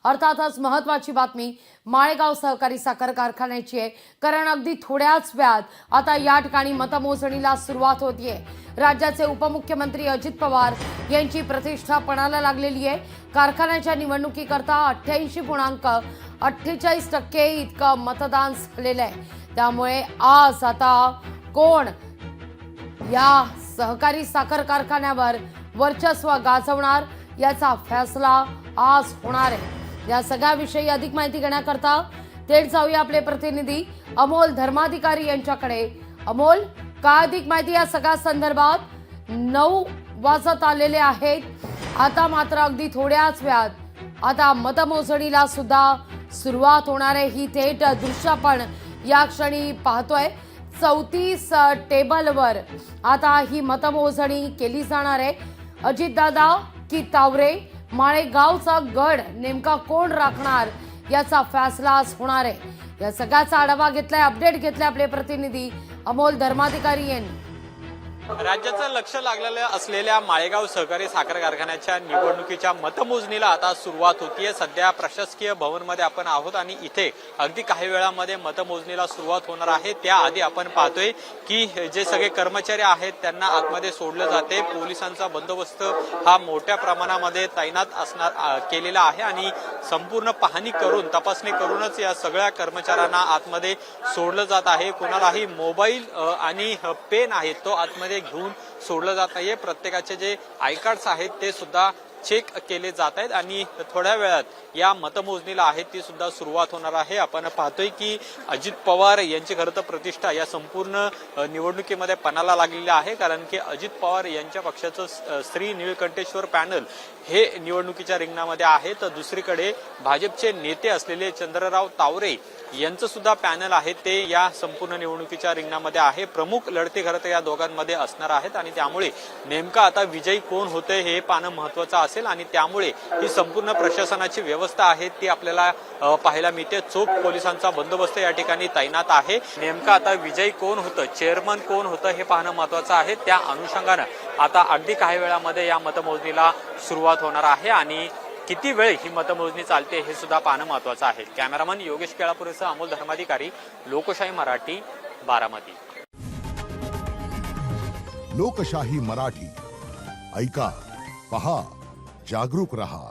अर्थातच महत्त्वाची बातमी माळेगाव सहकारी साखर कारखान्याची आहे, कारण अगदी थोड्याच वेळात आता या ठिकाणी मतमोजणीला सुरुवात होतीये। राज्याचे उपमुख्यमंत्री अजित पवार यांची प्रतिष्ठा पणाला लागलेली आहे। कारखान्याच्या निवडणुकीकरता 88.48% इतकं मतदान झालेलं आहे। त्यामुळे आज आता कोण या सहकारी साखर कारखान्यावर वर्चस्व गाजवणार याचा फैसला आज होणार आहे। या सगळ्याविषयी अधिक माहिती घेण्याकरता थेट जाऊया आपले प्रतिनिधी अमोल धर्माधिकारी यांच्याकडे। अमोल, काय अधिक माहिती या सगळ्या संदर्भात? 9 वाजत आलेले आहेत, आता मात्र अगदी थोड्याच वेळात आता मतमोजणीला सुद्धा सुरुवात होणार आहे। ही थेट दृश्य आपण या क्षणी पाहतोय। 34 टेबलवर आता ही मतमोजणी केली जाणार आहे। अजितदादा की तावरे, माळेगावचा गड नेमका कोण राखणार याचा फैसला आज होणार आहे। या सगळ्याचा आढावा घेतलाय, अपडेट घेतलाय आपले प्रतिनिधी अमोल धर्माधिकारी यांनी। राज्याचं लक्ष लागलेलं असलेल्या माळेगाव सहकारी साखर कारखान्याच्या निवडणुकीच्या मतमोजणीला आता सुरुवात होतीये। सध्या प्रशासकीय भवनमध्ये आपण आहोत आणि इथे अगदी काही वेळामध्ये मतमोजणीला सुरुवात होणार आहे। त्याआधी आपण पाहतोय की जे सगळे कर्मचारी आहेत त्यांना आतमध्ये सोडलं जाते। पोलिसांचा बंदोबस्त हा मोठ्या प्रमाणामध्ये तैनात असणार केलेला आहे आणि संपूर्ण पाहणी करून तपासणी करूनच या सगळ्या कर्मचाऱ्यांना आतमध्ये सोडलं जात आहे। कुणालाही मोबाईल आणि पेन आहे तो आतमध्ये घेऊन सोडलं जात नाहीये। प्रत्येकाचे जे आय कार्ड्स आहेत ते सुद्धा चेक केले जात आहेत आणि थोड्या वेळात या मतमोजणीला आहे ती सुद्धा सुरुवात होणार आहे। आपण पाहतोय की अजित पवार यांची खरं तर प्रतिष्ठा या संपूर्ण निवडणुकीमध्ये पणाला लागलेली आहे, कारण की अजित पवार यांच्या पक्षाचं श्री निळकंठेश्वर पॅनल हे निवडणुकीच्या रिंगणामध्ये आहे, तर दुसरीकडे भाजपचे नेते असलेले चंद्रराव तावरे यांचं सुद्धा पॅनल आहे ते या संपूर्ण निवडणुकीच्या रिंगणामध्ये आहे। प्रमुख लढते खरं तर या दोघांमध्ये असणार आहेत आणि त्यामुळे नेमका आता विजयी कोण होते हे पाहणं महत्त्वाचं असेल आणि त्यामुळे ही संपूर्ण प्रशासनाची व्यवस्था आहे ती आपल्याला पाहायला मिळते। चोख पोलिसांचा बंदोबस्त या ठिकाणी तैनात आहे। नेमका आता विजयी कोण होतं, चेअरमन कोण होतं हे पाहणं महत्त्वाचं आहे। त्या अनुषंगानं आता अगदी काही वेळामध्ये या मतमोजणीला सुरुवात होणार आहे आणि किती वेळ ही मतमोजणी चालते हे सुद्धा पाहणं महत्त्वाचं आहे। कॅमेरामन योगेश केळापुरेसह अमोल धर्माधिकारी, लोकशाही मराठी, बारामती। लोकशाही मराठी ऐका, पहा, जागरूक रहा।